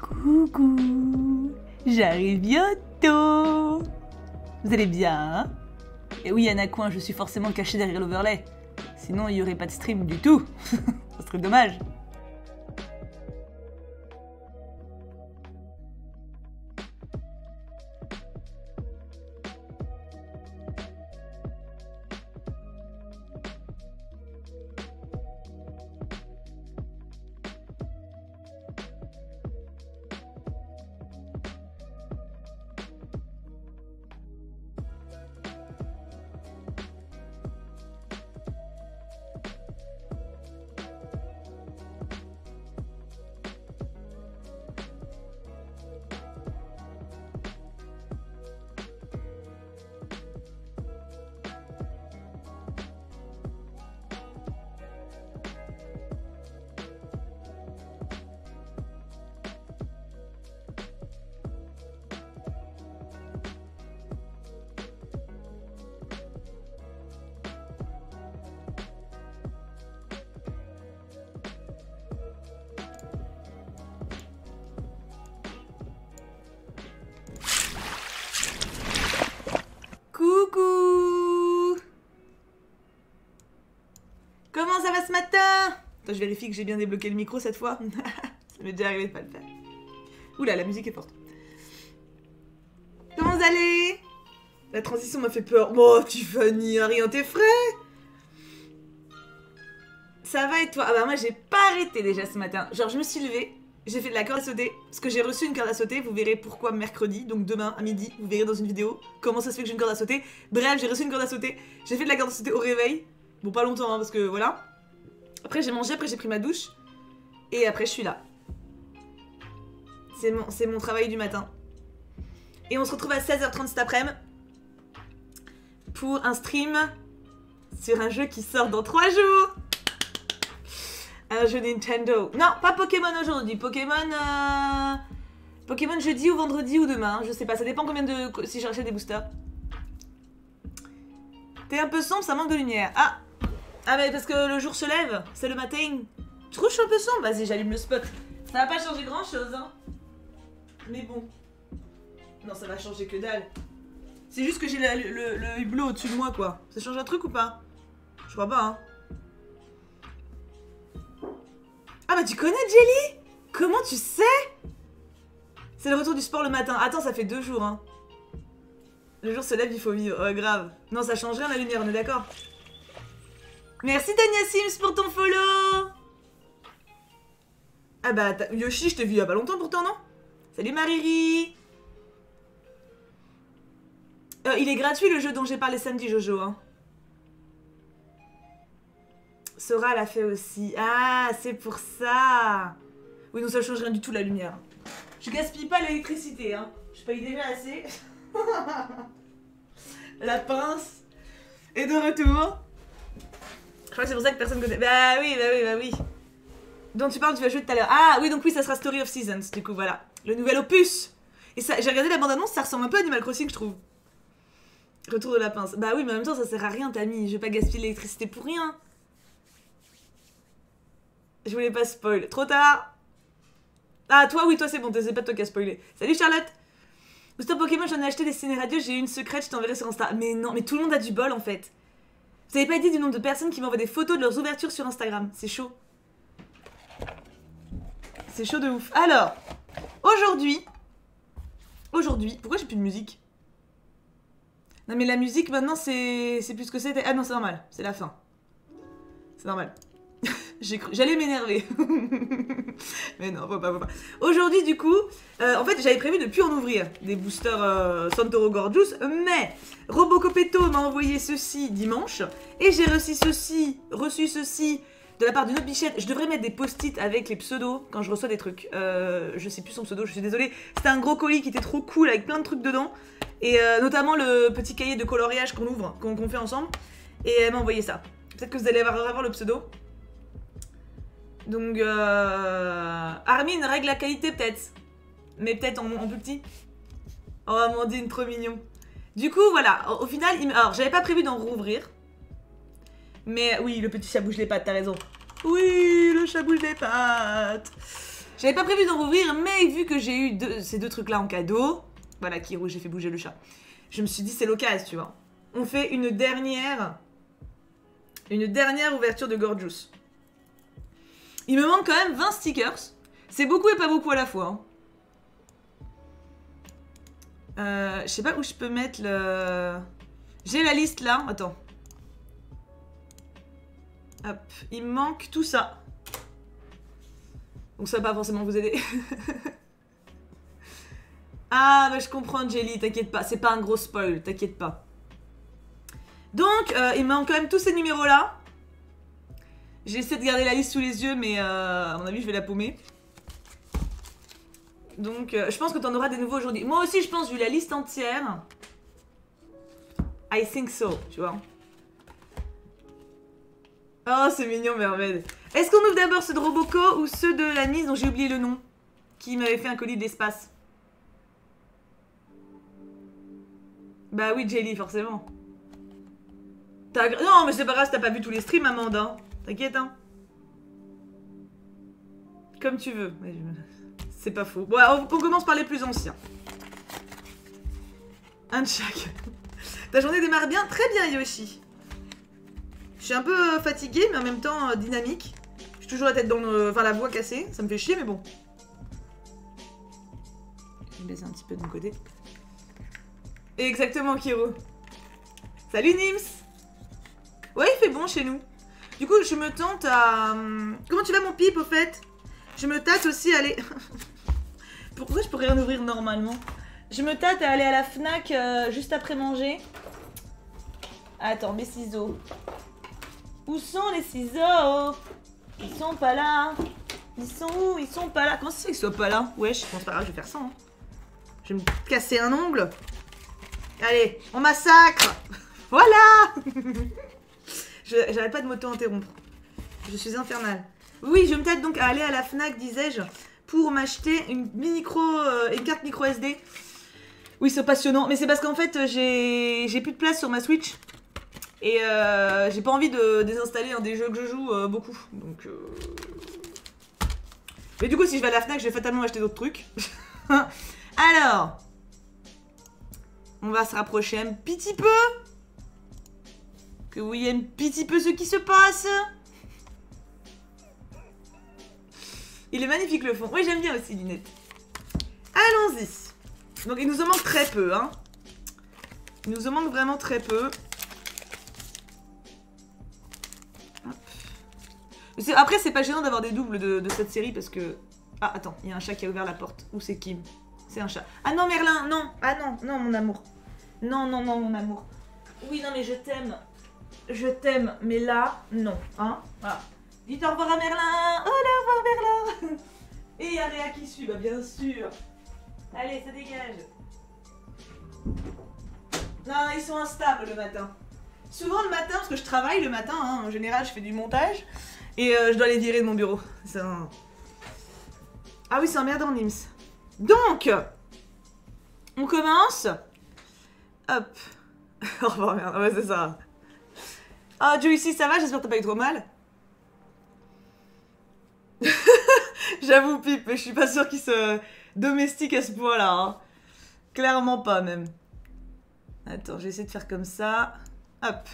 Coucou, j'arrive bientôt. Vous allez bien, hein? Et oui, Anacoin, je suis forcément caché derrière l'overlay. Sinon, il n'y aurait pas de stream du tout. Ce serait dommage. Coucou! Comment ça va ce matin? Attends, je vérifie que j'ai bien débloqué le micro cette fois. Ça m'est déjà arrivé de pas le faire. Oula, la musique est forte. Comment vous allez? La transition m'a fait peur. Oh, Tiffany, rien, t'es frais? Ça va et toi? Ah bah moi j'ai pas arrêté déjà ce matin. Genre je me suis levée, j'ai fait de la corde à sauter, parce que j'ai reçu une corde à sauter, vous verrez pourquoi mercredi, donc demain à midi, vous verrez dans une vidéo comment ça se fait que j'ai une corde à sauter. Bref, j'ai reçu une corde à sauter, j'ai fait de la corde à sauter au réveil, bon pas longtemps hein, parce que voilà. Après j'ai mangé, après j'ai pris ma douche, et après je suis là. C'est mon travail du matin. Et on se retrouve à 16h30 cet après-midi pour un stream sur un jeu qui sort dans 3 jours. Un jeu Nintendo. Non, pas Pokémon aujourd'hui. Pokémon jeudi ou vendredi ou demain. Je sais pas, ça dépend combien de... si j'ai acheté des boosters. T'es un peu sombre, ça manque de lumière. Ah mais parce que le jour se lève, c'est le matin. Tu trouves que je suis un peu sombre? Vas-y, j'allume le spot. Ça va pas changer grand chose, hein. Mais bon. Non, ça va changer que dalle. C'est juste que j'ai le hublot au-dessus de moi, quoi. Ça change un truc ou pas? Je crois pas, hein. Ah bah tu connais Jelly? Comment tu sais? C'est le retour du sport le matin. Attends, ça fait 2 jours, hein. Le jour se lève, il faut vivre. Grave. Non, ça change rien la lumière, on est d'accord? Merci Tania Sims pour ton follow. Ah bah Yoshi, je t'ai vu il y a pas longtemps pourtant, non? Salut Mariri. Il est gratuit le jeu dont j'ai parlé samedi, Jojo, hein. Sora l'a fait aussi. Ah, c'est pour ça. Oui, non, ça change rien du tout la lumière. Je gaspille pas l'électricité, hein. Je paye déjà assez. La pince est de retour. Je crois que c'est pour ça que personne connaît. Bah oui. Donc tu parles, tu vas jouer tout à l'heure. Ah oui, donc oui, ça sera Story of Seasons, du coup, voilà. Le nouvel opus. Et ça, j'ai regardé la bande-annonce, ça ressemble un peu à Animal Crossing, je trouve. Retour de la pince. Bah oui, mais en même temps, ça sert à rien, Tammy. Je vais pas gaspiller l'électricité pour rien. Je voulais pas spoil. Trop tard. Ah, toi, oui, toi, c'est bon. T'essaies pas de toi qu'à spoiler. Salut, Charlotte. Booster Pokémon, j'en ai acheté des ciné radio. J'ai eu une secrète, je t'enverrai sur Insta. Mais non, mais tout le monde a du bol, en fait. Vous avez pas idée du nombre de personnes qui m'envoient des photos de leurs ouvertures sur Instagram. C'est chaud. C'est chaud de ouf. Alors, aujourd'hui, pourquoi j'ai plus de musique? Non, mais la musique, maintenant, c'est plus ce que c'était. Ah non, c'est normal. C'est la fin. C'est normal. J'allais m'énerver. Mais non, faut pas. Aujourd'hui, du coup, en fait, j'avais prévu de plus en ouvrir des boosters Santoro Gorgeous, mais Robocopetto m'a envoyé ceci dimanche, et j'ai reçu ceci de la part d'une autre bichette. Je devrais mettre des post-it avec les pseudos quand je reçois des trucs. Je sais plus son pseudo, je suis désolée. C'était un gros colis qui était trop cool avec plein de trucs dedans, et notamment le petit cahier de coloriage qu'on ouvre, qu'on fait ensemble, et elle m'a envoyé ça. Peut-être que vous allez avoir le pseudo. Donc, Armin règle la qualité peut-être. Mais peut-être en plus petit. Oh, Amandine, trop mignon. Du coup, voilà. Au final, alors, j'avais pas prévu d'en rouvrir. Mais oui, le petit chat bouge les pattes, t'as raison. Oui, le chat bouge les pattes. J'avais pas prévu d'en rouvrir, mais vu que j'ai eu ces deux trucs-là en cadeau... Voilà, qui rouge, j'ai fait bouger le chat. Je me suis dit, c'est l'occasion, tu vois. On fait une dernière ouverture de Gorgeous. Il me manque quand même 20 stickers. C'est beaucoup et pas beaucoup à la fois. Hein. Je sais pas où je peux mettre le... J'ai la liste là. Attends. Hop. Il me manque tout ça. Donc ça va pas forcément vous aider. Ah, bah je comprends, Jelly, t'inquiète pas. C'est pas un gros spoil, t'inquiète pas. Donc, il me manque quand même tous ces numéros-là. J'essaie de garder la liste sous les yeux, mais à mon avis, je vais la paumer. Donc, je pense que t'en auras des nouveaux aujourd'hui. Moi aussi, je pense, vu la liste entière. I think so, tu vois. Oh, c'est mignon, Mermaid. Est-ce qu'on ouvre d'abord ceux de Roboco ou ceux de la Nice dont j'ai oublié le nom? Qui m'avait fait un colis de l'espace. Bah oui, Jelly, forcément. Non, mais c'est pas grave si t'as pas vu tous les streams, Amanda. Hein. T'inquiète, hein. Comme tu veux. C'est pas faux. Bon, on commence par les plus anciens. Un de chaque. Ta journée démarre bien? Très bien, Yoshi. Je suis un peu fatiguée, mais en même temps dynamique. J'ai toujours la tête dans le... Enfin, la voix cassée. Ça me fait chier, mais bon. Je vais baisser un petit peu de mon côté. Exactement, Kiro. Salut, Nims. Ouais, il fait bon chez nous. Du coup, je me tente à... Comment tu vas, mon pipe, au fait? Je me tâte aussi à aller... Pourquoi je pourrais rien ouvrir normalement? Je me tâte à aller à la Fnac juste après manger. Attends, mes ciseaux. Où sont les ciseaux? Ils sont pas là. Ils sont où? Ils sont pas là. Comment ça se fait qu'ils soient pas là? Ouais, je pense pas grave, je vais faire ça. Hein. Je vais me casser un ongle. Allez, on massacre. Voilà. J'arrête pas de m'auto-interrompre. Je suis infernale. Oui, je me tâte donc à aller à la Fnac, disais-je, pour m'acheter une carte micro SD. Oui, c'est passionnant. Mais c'est parce qu'en fait, j'ai plus de place sur ma Switch. Et j'ai pas envie de désinstaller un des jeux que je joue beaucoup. Donc... Mais du coup, si je vais à la Fnac, je vais fatalement acheter d'autres trucs. Alors... On va se rapprocher un petit peu. Que vous voyez un petit peu ce qui se passe. Il est magnifique le fond. Oui, j'aime bien aussi, Linette. Allons-y. Donc, il nous en manque très peu, hein. Il nous en manque vraiment très peu. Après, c'est pas gênant d'avoir des doubles de cette série parce que... Ah, attends, il y a un chat qui a ouvert la porte. Où c'est Kim? C'est un chat. Ah non, Merlin, non. Ah non, non, mon amour. Non, non, non, mon amour. Oui, non, mais je t'aime. Je t'aime, mais là, non. Hein? Voilà. Dites au revoir à Merlin. Oh, au revoir, Merlin. Et il y a Réa qui suit, bah bien sûr. Allez, ça dégage. Non, ils sont instables le matin. Souvent le matin, parce que je travaille le matin, hein, en général, je fais du montage. Et je dois les virer de mon bureau. Un... Ah oui, c'est emmerdant, Nims. Donc, on commence. Hop. Au revoir, merde. Ouais, c'est ça. Ah, Joyce, ça va? J'espère que t'as pas eu trop mal. J'avoue, Pipe, mais je suis pas sûre qu'il se domestique à ce point-là. Hein. Clairement pas, même. Attends, je vais essayer de faire comme ça. Hop.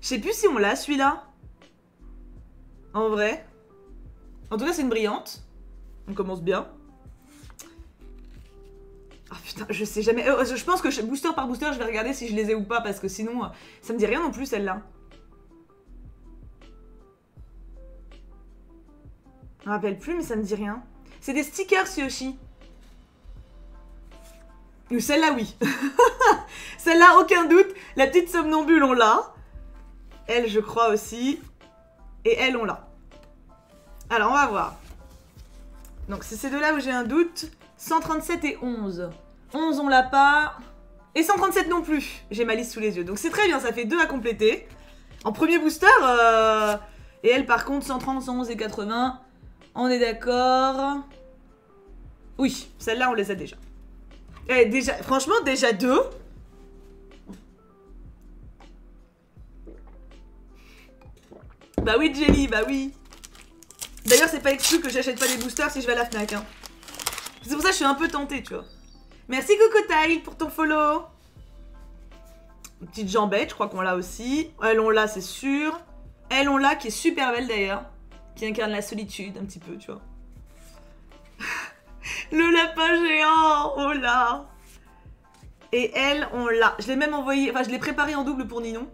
Je sais plus si on l'a, celui-là. En vrai. En tout cas, c'est une brillante. On commence bien. Ah oh, putain, je sais jamais. Je pense que booster par booster, je vais regarder si je les ai ou pas, parce que sinon, ça me dit rien non plus, celle-là. Je me rappelle plus, mais ça me dit rien. C'est des stickers, Yoshi. Ou celle-là, oui. Celle-là, aucun doute. La petite somnambule, on l'a. Elle, je crois aussi. Et elle, on l'a. Alors, on va voir. Donc, c'est ces deux-là où j'ai un doute. 137 et 11. 11, on l'a pas. Et 137 non plus. J'ai ma liste sous les yeux. Donc, c'est très bien. Ça fait 2 à compléter. En premier booster. Et elle, par contre, 130, 111 et 80. On est d'accord. Oui, celle-là, on les a déjà. Et déjà, franchement, déjà 2. Bah oui, Jelly, bah oui. D'ailleurs, c'est pas exclu que j'achète pas des boosters si je vais à la Fnac. Hein. C'est pour ça que je suis un peu tentée, tu vois. Merci Cocotail pour ton follow. Une petite jambette, je crois qu'on l'a aussi. Elles on l'a, c'est sûr. Elles on l'a, qui est super belle d'ailleurs. Qui incarne la solitude un petit peu, tu vois. Le lapin géant, oh là. Et elle, on l'a. Je l'ai même envoyé, enfin je l'ai préparé en double pour Ninon.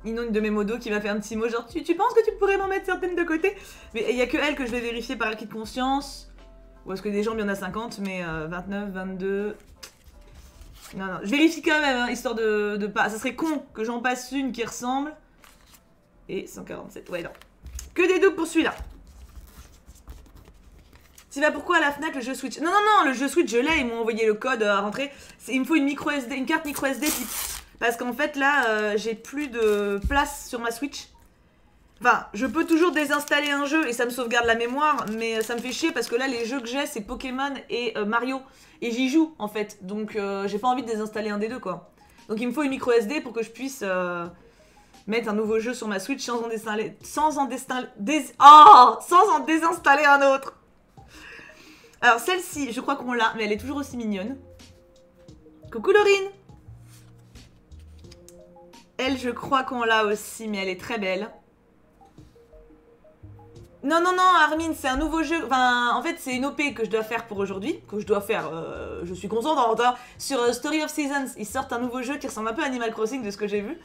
Ninon, une de mes modos, qui m'a fait un petit mot genre tu penses que tu pourrais m'en mettre certaines de côté? Mais il n'y a que elle que je vais vérifier par acquis de conscience. Ou est-ce que des gens, il y en a 50, mais 29, 22... Non, non, je vérifie quand même, hein, histoire de pas... Ça serait con que j'en passe une qui ressemble. Et 147, ouais non. Que des doubles pour celui-là. Tu vas pourquoi à la Fnac le jeu Switch? Non, non, non, le jeu Switch je l'ai, ils m'ont envoyé le code à rentrer. Il me faut une micro SD, une carte micro SD type. Parce qu'en fait là, j'ai plus de place sur ma Switch. Enfin, je peux toujours désinstaller un jeu et ça me sauvegarde la mémoire, mais ça me fait chier parce que là, les jeux que j'ai, c'est Pokémon et Mario. Et j'y joue, en fait. Donc, j'ai pas envie de désinstaller un des deux, quoi. Donc, il me faut une micro SD pour que je puisse mettre un nouveau jeu sur ma Switch sans en désinstaller... Sans en désinstaller un autre. Alors, celle-ci, je crois qu'on l'a, mais elle est toujours aussi mignonne. Coucou Laurine. Elle, je crois qu'on l'a aussi, mais elle est très belle. Non, non, non, Armin, c'est un nouveau jeu. Enfin, en fait, c'est une OP que je dois faire pour aujourd'hui. Que je dois faire, je suis contente. Sur Story of Seasons, ils sortent un nouveau jeu qui ressemble un peu à Animal Crossing de ce que j'ai vu.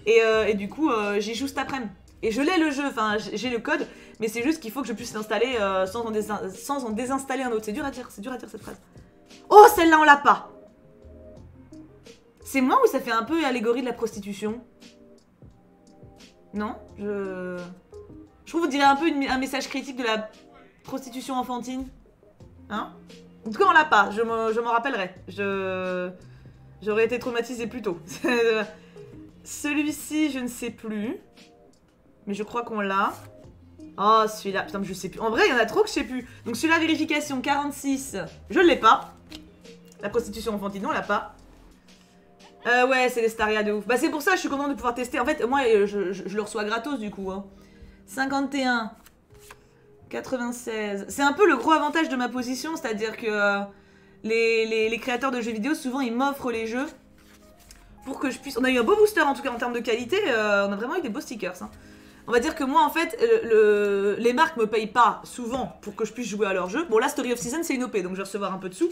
Et du coup, j'y joue cet après-midi. Et je l'ai le jeu, enfin, j'ai le code. Mais c'est juste qu'il faut que je puisse l'installer sans en désinstaller un autre. C'est dur à dire cette phrase. Oh, celle-là, on l'a pas. C'est moi ou ça fait un peu allégorie de la prostitution? Non, je trouve, vous direz un peu un message critique de la prostitution enfantine. Hein? En tout cas, on l'a pas. Je m'en rappellerai. J'aurais été traumatisée plus tôt. Celui-ci, je ne sais plus. Mais je crois qu'on l'a. Oh, celui-là. Putain, mais je sais plus. En vrai, il y en a trop que je sais plus. Donc, celui-là, vérification 46. Je ne l'ai pas. La prostitution enfantine, on l'a pas. Ouais, c'est les Staria de ouf. Bah, c'est pour ça que je suis contente de pouvoir tester. En fait, moi, je le reçois gratos du coup. Hein. 51, 96. C'est un peu le gros avantage de ma position, c'est-à-dire que les créateurs de jeux vidéo, souvent, ils m'offrent les jeux pour que je puisse... On a eu un beau booster, en tout cas, en termes de qualité. On a vraiment eu des beaux stickers. Hein. On va dire que moi, en fait, les marques me payent pas souvent pour que je puisse jouer à leur jeu. Bon, là, Story of Season, c'est une OP, donc je vais recevoir un peu de sous.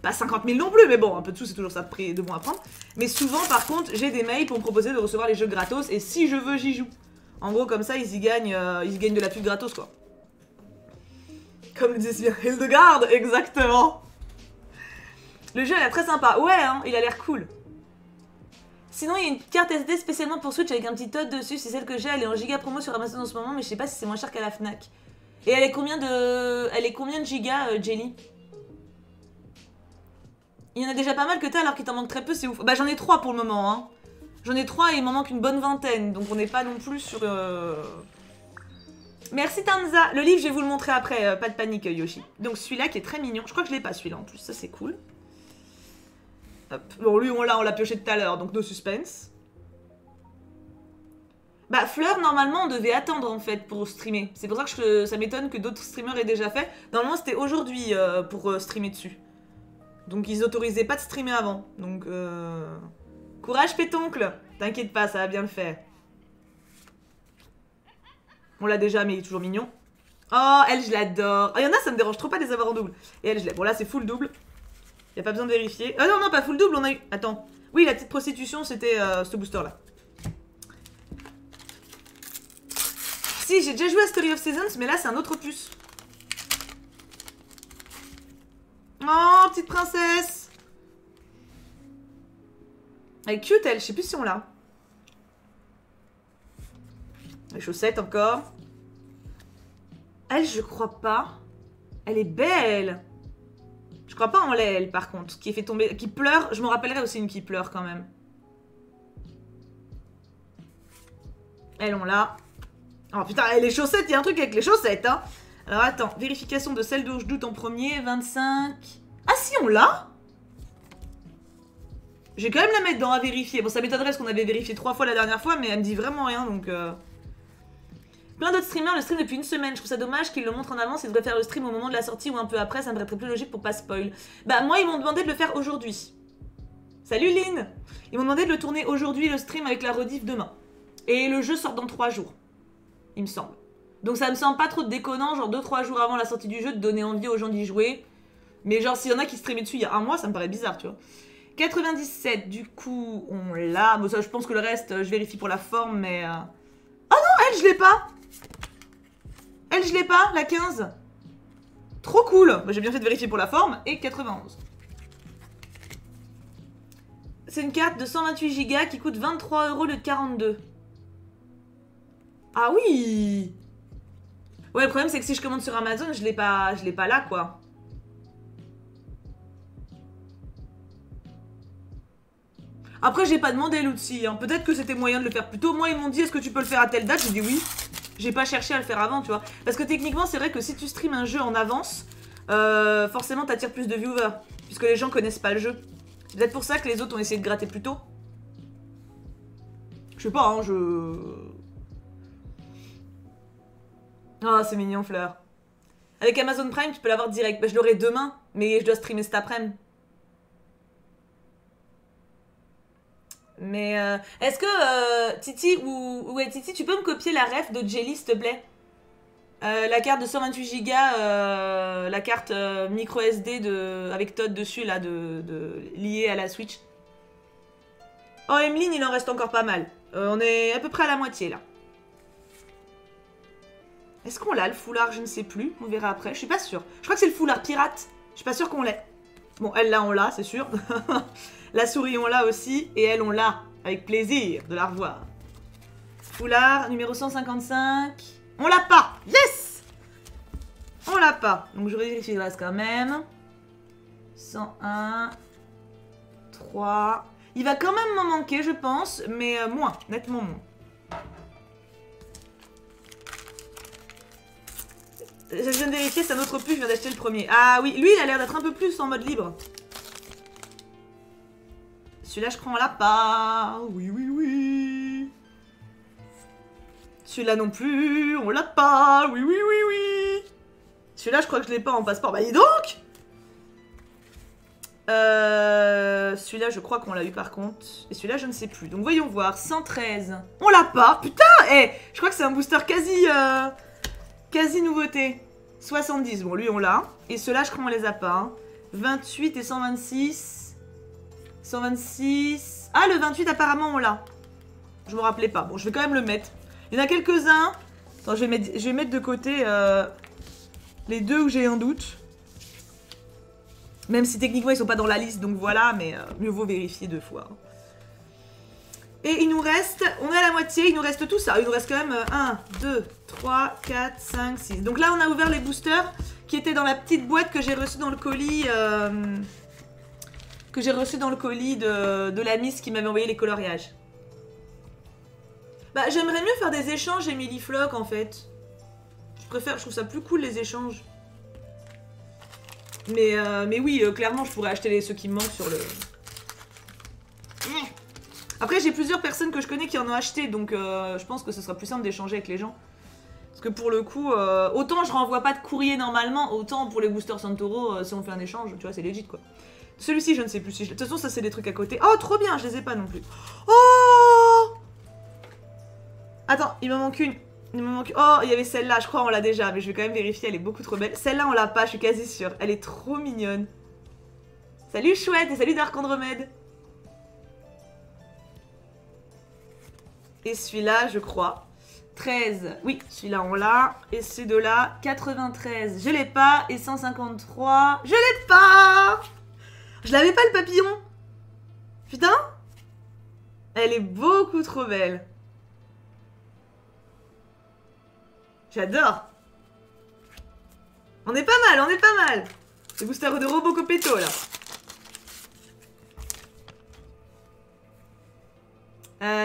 Pas 50 000 non plus, mais bon, un peu de sous, c'est toujours ça de bon à prendre. Mais souvent, par contre, j'ai des mails pour me proposer de recevoir les jeux gratos, et si je veux, j'y joue. En gros, comme ça, ils y gagnent de la pub gratos, quoi. Comme le disait bien Hildegard, exactement. Le jeu a l'air très sympa. Ouais, hein, il a l'air cool. Sinon, il y a une carte SD spécialement pour Switch avec un petit Todd dessus. C'est celle que j'ai. Elle est en giga promo sur Amazon en ce moment, mais je sais pas si c'est moins cher qu'à la Fnac. Et elle est combien de gigas, Jelly? Il y en a déjà pas mal que t'as alors qu'il t'en manque très peu, c'est ouf. Bah, j'en ai 3 pour le moment, hein. J'en ai 3 et il m'en manque une bonne vingtaine. Donc on n'est pas non plus sur... Merci Tanza. Le livre, je vais vous le montrer après. Pas de panique, Yoshi. Donc celui-là qui est très mignon. Je crois que je l'ai pas celui-là en plus. Ça, c'est cool. Hop. Bon, lui, on l'a pioché tout à l'heure. Donc no suspense. Bah, Fleur, normalement, on devait attendre en fait pour streamer. C'est pour ça que ça m'étonne que d'autres streamers aient déjà fait. Normalement, c'était aujourd'hui pour streamer dessus. Donc ils autorisaient pas de streamer avant. Donc courage pétoncle. T'inquiète pas, ça va bien le faire. On l'a déjà, mais il est toujours mignon. Oh, elle, je l'adore. Il y en a, ça me dérange trop pas de les avoir en double. Et elle, je l'aime. Bon, là, c'est full double. Y a pas besoin de vérifier. Ah non, non, pas full double, on a eu... Attends. Oui, la petite prostitution, c'était ce booster-là. Si, j'ai déjà joué à Story of Seasons, mais là, c'est un autre opus. Oh, petite princesse. Elle est cute, elle. Je sais plus si on l'a. Les chaussettes encore. Elle, je crois pas. Elle est belle. Je crois pas en lait, elle, par contre. Qui fait tomber... Qui pleure. Je me rappellerai aussi une qui pleure, quand même. Elle, on l'a. Oh, putain, les chaussettes, il y a un truc avec les chaussettes, hein. Alors, attends. Vérification de celle dont je doute en premier. 25... Ah, si, on l'a. Je vais quand même la mettre dans à vérifier. Bon, ça m'étonnerait parce qu'on avait vérifié 3 fois la dernière fois, mais elle me dit vraiment rien, donc... Plein d'autres streamers le stream depuis une semaine. Je trouve ça dommage qu'ils le montrent en avance et devraient faire le stream au moment de la sortie ou un peu après. Ça me paraîtrait plus logique pour pas spoil. Bah, moi, ils m'ont demandé de le faire aujourd'hui. Salut Lynn! Ils m'ont demandé de le tourner aujourd'hui, le stream, avec la rediff demain. Et le jeu sort dans 3 jours. Il me semble. Donc ça me semble pas trop déconnant, genre 2-3 jours avant la sortie du jeu, de donner envie aux gens d'y jouer. Mais genre, s'il y en a qui streamaient dessus il y a un mois, ça me paraît bizarre, tu vois. 97, du coup, on l'a. Bon, ça, je pense que le reste, je vérifie pour la forme, mais... Oh non, elle, je l'ai pas! Elle, je l'ai pas, la 15. Trop cool! J'ai bien fait de vérifier pour la forme. Et 91. C'est une carte de 128 Go qui coûte 23 € au lieu de 42. Ah oui! Ouais, le problème, c'est que si je commande sur Amazon, je l'ai pas là, quoi. Après, j'ai pas demandé l'outil, hein. Peut-être que c'était moyen de le faire plus tôt. Moi, ils m'ont dit, est-ce que tu peux le faire à telle date? J'ai dit oui. J'ai pas cherché à le faire avant, tu vois. Parce que techniquement, c'est vrai que si tu streams un jeu en avance, forcément, t'attires plus de viewers. Puisque les gens connaissent pas le jeu. C'est peut-être pour ça que les autres ont essayé de gratter plus tôt. Je sais pas, hein, Ah, c'est mignon, Fleur. Avec Amazon Prime, tu peux l'avoir direct. Bah, je l'aurai demain, mais je dois streamer cet après-midi. Mais est-ce que Titi ou ouais, Titi, tu peux me copier la ref de Jelly, s'il te plaît? La carte de 128 Go, la carte micro SD avec Todd dessus, là, liée à la Switch. Oh, Emeline, il en reste encore pas mal. On est à peu près à la moitié, là. Est-ce qu'on l'a, le foulard? Je ne sais plus. On verra après. Je suis pas sûre. Je crois que c'est le foulard pirate. Je suis pas sûre qu'on l'ait. Bon, elle, là, on l'a, c'est sûr. La souris, on l'a aussi. Et elle, on l'a. Avec plaisir de la revoir. Foulard, numéro 155. On l'a pas. Yes! On l'a pas. Donc, je vérifie le reste quand même. 101. 3. Il va quand même m'en manquer, je pense. Mais moins. Nettement moins. Je viens de vérifier, c'est un autre puce, je viens d'acheter le premier. Ah oui, lui, il a l'air d'être un peu plus en mode libre. Celui-là, je crois, on l'a pas. Oui, oui, oui. Celui-là non plus, on l'a pas. Oui, oui, oui, oui. Celui-là, je crois que je l'ai pas en passeport. Bah, dis donc! Celui-là, je crois qu'on l'a eu par contre. Et celui-là, je ne sais plus. Donc, voyons voir. 113. On l'a pas. Putain! Eh, je crois que c'est un booster quasi nouveauté. 70, bon lui on l'a. Et ceux-là je crois qu'on les a pas. Hein. 28 et 126. 126. Ah le 28 apparemment on l'a. Je me rappelais pas. Bon je vais quand même le mettre. Il y en a quelques-uns. Attends je vais mettre de côté les deux où j'ai un doute. Même si techniquement ils sont pas dans la liste donc voilà. Mais mieux vaut vérifier 2 fois. Et il nous reste, on est à la moitié, il nous reste tout ça. Il nous reste quand même 1, 2, 3, 4, 5, 6. Donc là, on a ouvert les boosters qui étaient dans la petite boîte que j'ai reçue dans le colis. De la Miss qui m'avait envoyé les coloriages. Bah, j'aimerais mieux faire des échanges, Emily Flock, en fait. Je trouve ça plus cool, les échanges. Mais oui, clairement, je pourrais acheter ceux qui me manquent sur le... Après, j'ai plusieurs personnes que je connais qui en ont acheté, donc je pense que ce sera plus simple d'échanger avec les gens. Parce que pour le coup, autant je renvoie pas de courrier normalement, autant pour les boosters Santoro, si on fait un échange, tu vois, c'est legit quoi. Celui-ci, je ne sais plus si je... De toute façon, ça c'est des trucs à côté. Oh, trop bien, je les ai pas non plus. Oh! Attends, il m'en manque une. Il me manque... Oh, il y avait celle-là, je crois on l'a déjà, mais je vais quand même vérifier, elle est beaucoup trop belle. Celle-là, on l'a pas, je suis quasi sûre. Elle est trop mignonne. Salut Chouette et salut Dark Andromède. Et celui-là, je crois. 13. Oui, celui-là, on l'a. Et ces deux-là, 93. Je l'ai pas. Et 153. Je l'ai pas! Je l'avais pas, le papillon. Putain. Elle est beaucoup trop belle. J'adore. On est pas mal, on est pas mal. Les boosters de Robocopetto, là.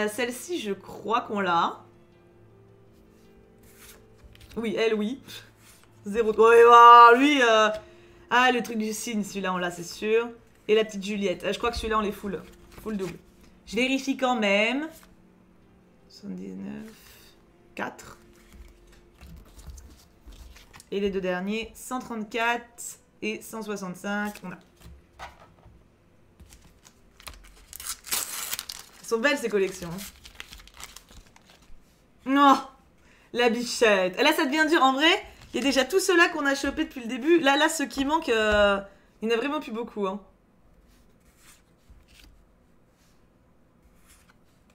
Celle-ci, je crois qu'on l'a. Oui, elle, oui. 0. Ouais, ouais, lui, Ah, le truc du signe, celui-là, on l'a, c'est sûr. Et la petite Juliette. Je crois que celui-là, on les full double. Je vérifie quand même. 79. 4. Et les deux derniers, 134 et 165. On a. Elles sont belles ces collections. Non, la bichette. Et là, ça devient dur. En vrai, il y a déjà tous ceux-là qu'on a chopés depuis le début. Là, ceux qui manquent, il n'y en a vraiment plus beaucoup. Hein.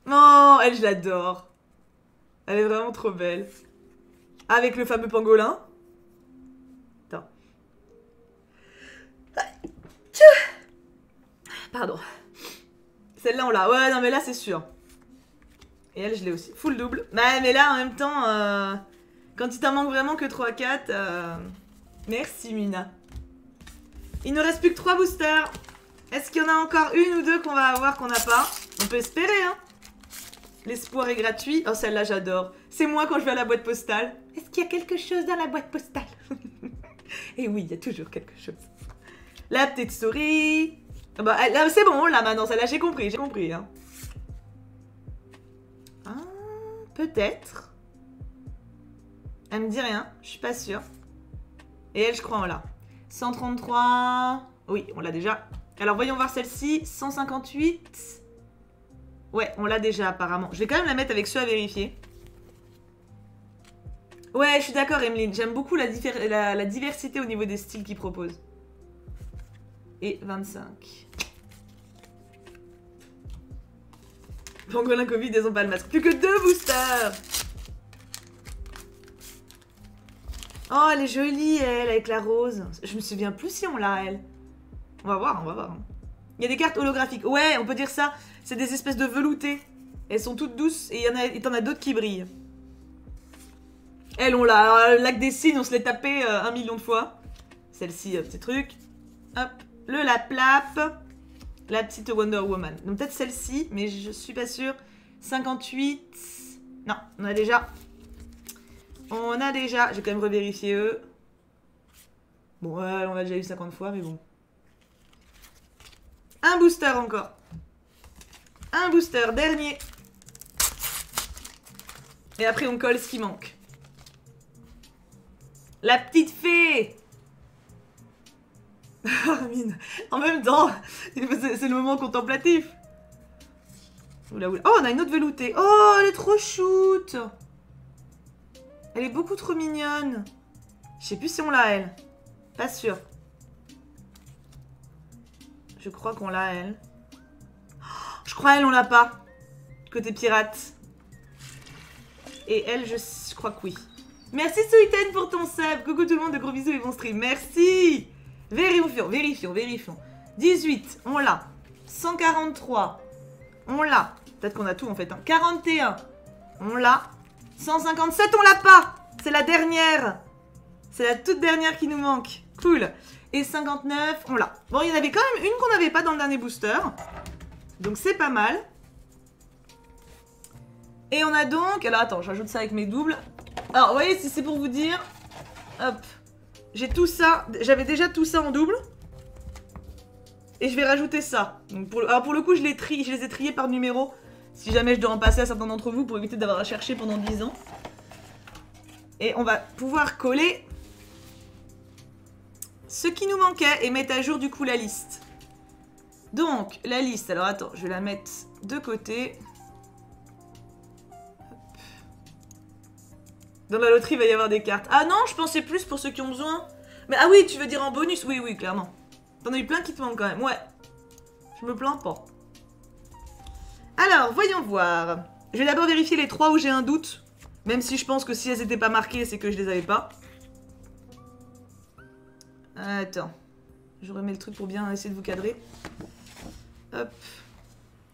Oh, elle, je l'adore. Elle est vraiment trop belle. Avec le fameux pangolin. Attends. Pardon. Celle-là, on l'a. Ouais, non, mais là, c'est sûr. Et elle, je l'ai aussi. Full double. Bah, mais là, en même temps, quand il t'en manque vraiment que 3-4, merci, Mina. Il ne reste plus que 3 boosters. Est-ce qu'il y en a encore une ou deux qu'on va avoir qu'on n'a pas? On peut espérer, hein. L'espoir est gratuit. Oh, celle-là, j'adore. C'est moi quand je vais à la boîte postale. Est-ce qu'il y a quelque chose dans la boîte postale? Et oui, il y a toujours quelque chose. La petite souris. Ah bah, c'est bon, là, maintenant, celle-là, j'ai compris, hein. Ah, peut-être. Elle me dit rien, je suis pas sûre. Et elle, je crois, on l'a. 133. Oui, on l'a déjà. Alors, voyons voir celle-ci. 158. Ouais, on l'a déjà, apparemment. Je vais quand même la mettre avec ceux à vérifier. Ouais, je suis d'accord, Emeline. J'aime beaucoup la diversité au niveau des styles qu'ils proposent. Et 25. Pangolin Covid, ils ont pas le masque. Plus que 2 boosters. Oh, elle est jolie, elle, avec la rose. Je me souviens plus si on l'a, elle. On va voir, on va voir. Il y a des cartes holographiques. Ouais, on peut dire ça. C'est des espèces de veloutées. Elles sont toutes douces et il y en a d'autres qui brillent. Elles, on l'a. Lac des signes, on se l'est tapé 1 million de fois. Celle-ci, petit truc. Hop. Le Laplap. La petite Wonder Woman. Donc peut-être celle-ci, mais je suis pas sûre. 58. Non, on a déjà. On a déjà. Je vais quand même revérifier eux. Bon, ouais, on l'a déjà eu 50 fois, mais bon. Un booster encore. Un booster, dernier. Et après, on colle ce qui manque. La petite fée. Armin. En même temps, c'est le moment contemplatif. Oula, oula. Oh, on a une autre veloutée. Oh, elle est trop shoot. Elle est beaucoup trop mignonne. Je sais plus si on l'a, elle. Pas sûr. Je crois qu'on l'a, elle. Oh, je crois, elle, on l'a pas. Côté pirate. Et elle, je crois que oui. Merci, Sweeten, pour ton sub. Coucou tout le monde, de gros bisous et bon stream. Merci. Vérifions. 18, on l'a. 143, on l'a. Peut-être qu'on a tout, en fait. Hein. 41, on l'a. 157, on l'a pas. C'est la dernière. C'est la toute dernière qui nous manque. Cool. Et 59, on l'a. Bon, il y en avait quand même une qu'on n'avait pas dans le dernier booster. Donc, c'est pas mal. Et on a donc... Alors, attends, j'ajoute ça avec mes doubles. Alors, vous voyez, c'est pour vous dire... Hop. J'ai tout ça. J'avais déjà tout ça en double. Et je vais rajouter ça. Donc, alors, pour le coup, je les ai triés par numéro. Si jamais je dois en passer à certains d'entre vous pour éviter d'avoir à chercher pendant 10 ans. Et on va pouvoir coller ce qui nous manquait et mettre à jour du coup la liste. Donc, la liste, alors attends, je vais la mettre de côté. Hop. Dans la loterie, il va y avoir des cartes. Ah non, je pensais plus pour ceux qui ont besoin. Mais ah oui, tu veux dire en bonus? Oui, oui, clairement. T'en as eu plein qui te manquent quand même, ouais. Je me plains pas. Alors, voyons voir. Je vais d'abord vérifier les 3 où j'ai un doute. Même si je pense que si elles n'étaient pas marquées, c'est que je les avais pas. Attends. Je remets le truc pour bien essayer de vous cadrer. Hop.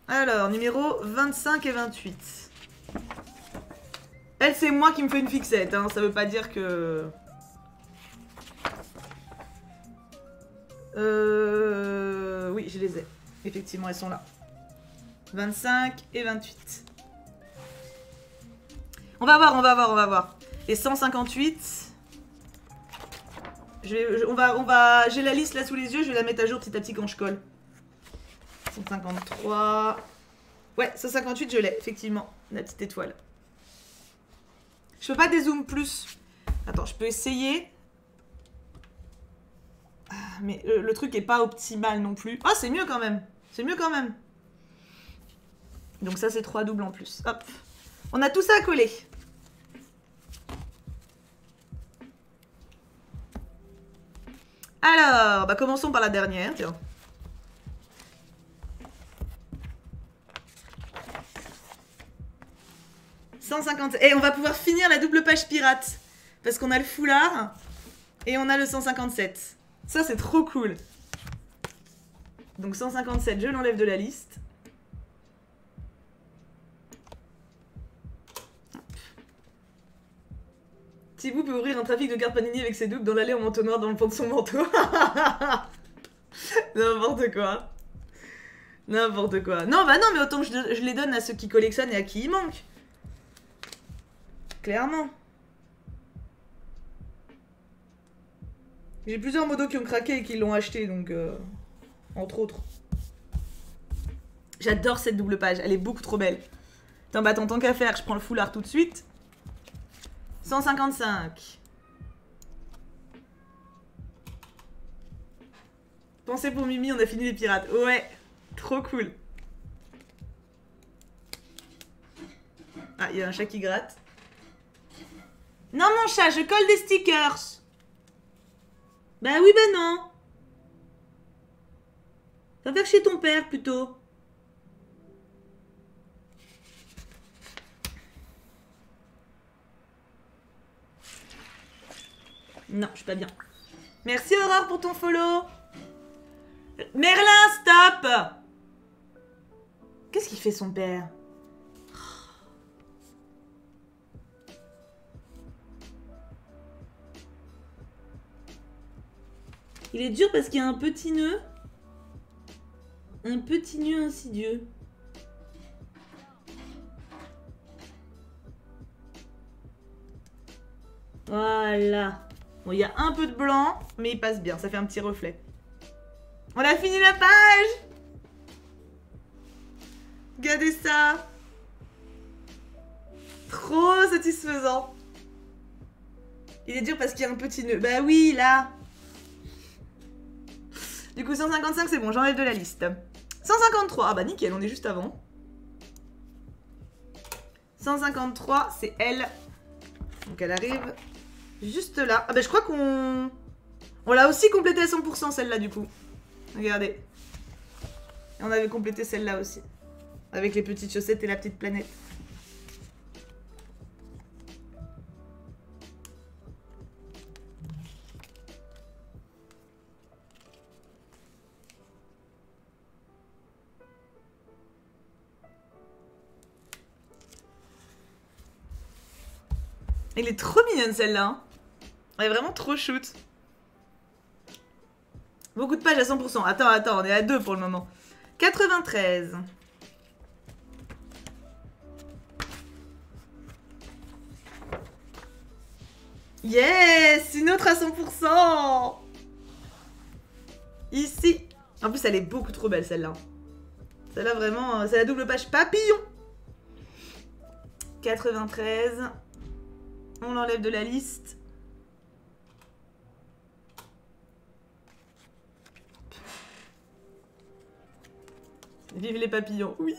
Alors, numéro 25 et 28. Elle, c'est moi qui me fais une fixette. Hein. Ça veut pas dire que... Oui, je les ai. Effectivement, elles sont là. 25 et 28. On va voir. Et 158... J'ai la liste là sous les yeux, je vais la mettre à jour petit à petit quand je colle. 153... Ouais, 158, je l'ai, effectivement. La petite étoile. Je peux pas dézoom plus. Attends, je peux essayer. Mais le truc est pas optimal non plus. Oh, c'est mieux quand même. C'est mieux quand même. Donc ça, c'est 3 doubles en plus. Hop. On a tout ça à coller. Alors, bah commençons par la dernière, tiens. Et on va pouvoir finir la double page pirate. Parce qu'on a le foulard et on a le 157. Ça, c'est trop cool. Donc 157, je l'enlève de la liste. Thibaut peut ouvrir un trafic de cartes Panini avec ses doubles dans l'allée en manteau noir dans le fond de son manteau. N'importe quoi. N'importe quoi. Non, bah non, mais autant que je les donne à ceux qui collectionnent et à qui il manque. Clairement. J'ai plusieurs modos qui ont craqué et qui l'ont acheté, donc... entre autres. J'adore cette double page, elle est beaucoup trop belle. Attends, bah attends, tant qu'à faire, je prends le foulard tout de suite. 155. Pensez pour Mimi, on a fini les pirates. Ouais, trop cool. Ah, il y a un chat qui gratte. Non, mon chat, je colle des stickers. Bah oui, bah non. Va faire chez ton père, plutôt. Non, je suis pas bien. Merci Aurore pour ton follow. Merlin, stop. Qu'est-ce qu'il fait son père? Il est dur parce qu'il y a un petit nœud. Un petit nœud insidieux. Voilà. Bon, il y a un peu de blanc, mais il passe bien. Ça fait un petit reflet. On a fini la page. Regardez ça. Trop satisfaisant. Il est dur parce qu'il y a un petit nœud. Bah oui, là. Du coup, 155, c'est bon, j'enlève de la liste. 153, ah bah nickel, on est juste avant. 153, c'est elle. Donc elle arrive juste là. Ah bah je crois qu'on... On l'a aussi complété à 100% celle-là du coup. Regardez. Et on avait complété celle-là aussi. Avec les petites chaussettes et la petite planète. Elle est trop mignonne celle-là. Hein. Elle est vraiment trop shoot. Beaucoup de pages à 100%. Attends, on est à 2 pour le moment. 93. Yes, une autre à 100%. Ici. En plus, elle est beaucoup trop belle celle-là. Celle-là vraiment, c'est la double page papillon. 93. On l'enlève de la liste. Vive les papillons, oui.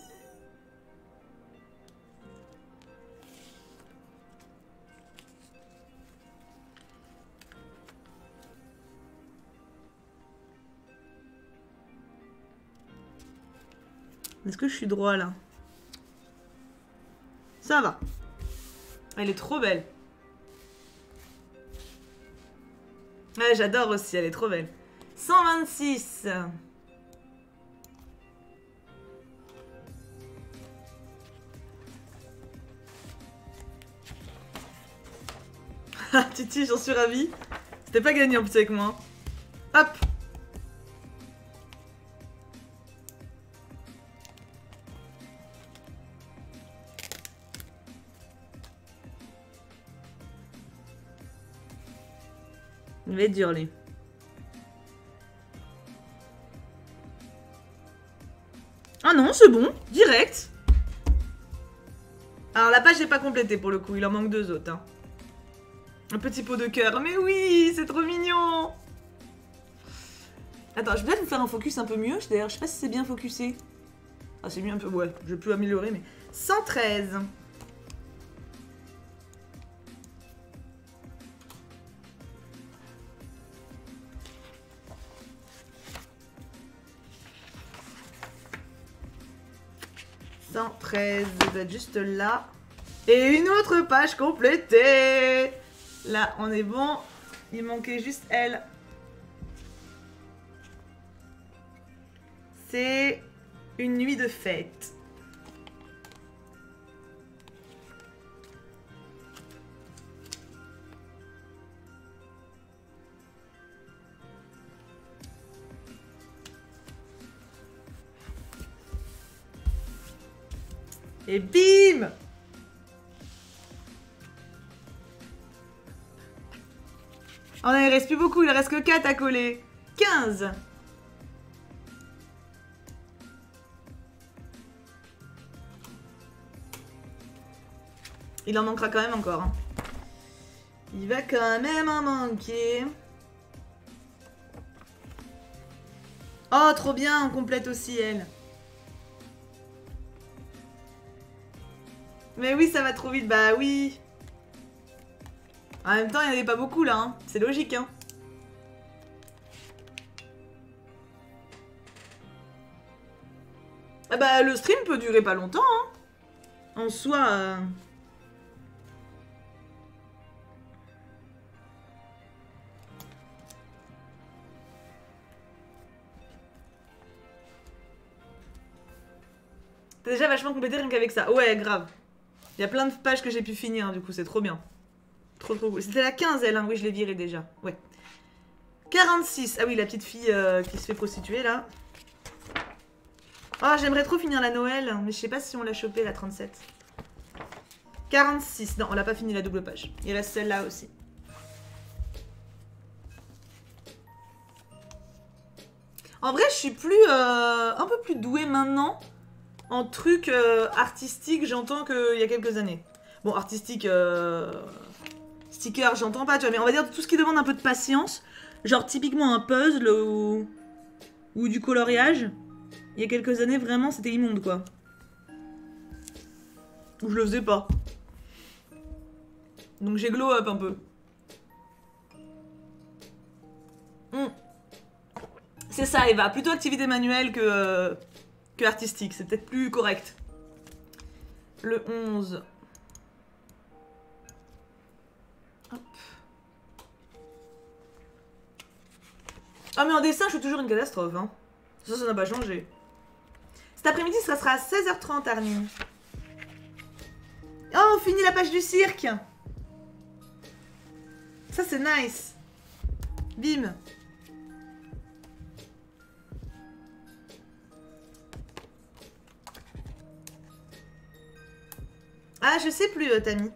Est-ce que je suis droit là? Ça va. Elle est trop belle. Ouais, j'adore aussi, elle est trop belle. 126. Ah, Titi, j'en suis ravie. C'était pas gagné en plus avec moi. Hop. Il va être dur, lui. Ah non, c'est bon. Direct. Alors, la page n'est pas complétée pour le coup. Il en manque 2 autres. Hein. Un petit pot de cœur. Mais oui, c'est trop mignon. Attends, je vais peut-être vous faire un focus un peu mieux. D'ailleurs, je sais pas si c'est bien focusé. Ah, c'est mieux un peu. Ouais, je peux améliorer, mais 113. Ça doit être juste là. Et une autre page complétée. Là, on est bon. Il manquait juste elle. C'est une nuit de fête. Et bim! Oh non, il reste plus beaucoup, il reste que 4 à coller. 15. Il en manquera quand même encore. Hein. Il va quand même en manquer. Oh, trop bien, on complète aussi elle. Mais oui, ça va trop vite, bah oui. En même temps, il n'y en avait pas beaucoup là, hein. C'est logique. Hein. Ah bah, le stream peut durer pas longtemps. Hein. En soi... T'as déjà vachement complété rien qu'avec ça. Ouais, grave. Il y a plein de pages que j'ai pu finir, du coup, c'est trop bien. Trop cool. C'était la 15, elle, hein. Oui, je l'ai virée déjà. Ouais. 46. Ah oui, la petite fille qui se fait prostituer, là. Oh, j'aimerais trop finir la Noël, mais je sais pas si on l'a chopée, la 37. 46. Non, on l'a pas fini, la double page. Il reste celle-là aussi. En vrai, je suis plus... un peu plus douée maintenant en trucs artistiques, j'entends qu'il y a quelques années. Bon, artistique... sticker, j'entends pas, tu vois, mais on va dire tout ce qui demande un peu de patience. Genre, typiquement un puzzle ou du coloriage. Il y a quelques années, vraiment, c'était immonde, quoi. Ou je le faisais pas. Donc j'ai glow up un peu. C'est ça, Eva. Plutôt activité manuelle que artistique. C'est peut-être plus correct. Le 11. Hop. Ah, mais en dessin, je suis toujours une catastrophe. Hein. Ça n'a pas changé. Cet après-midi, ça sera à 16h30, Armin. Oh, on finit la page du cirque. Ça, c'est nice. Bim. Ah, je sais plus, Tammy.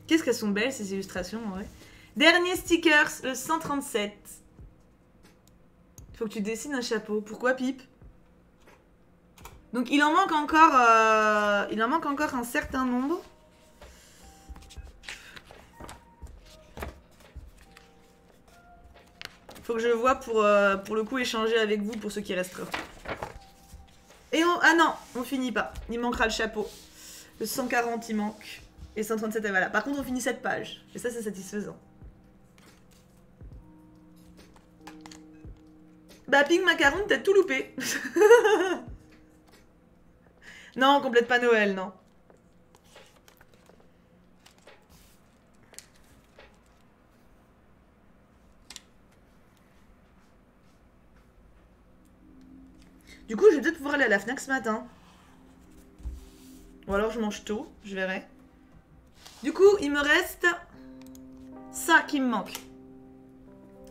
Qu'est-ce qu'elles sont belles, ces illustrations, en vrai. Dernier stickers, le 137. Il faut que tu dessines un chapeau. Pourquoi, Pipe? Donc, il en manque encore un certain nombre. Faut que je vois pour le coup échanger avec vous pour ceux qui resteront. Et on... Ah non, on finit pas. Il manquera le chapeau. Le 140, il manque. Et 137, et voilà. Par contre, on finit cette page. Et ça, c'est satisfaisant. Bah, Pink Macaron, t'as tout loupé. Non, on complète pas Noël, non. Du coup, je vais peut-être pouvoir aller à la Fnac ce matin. Ou alors je mange tôt, je verrai. Du coup, il me reste ça qui me manque.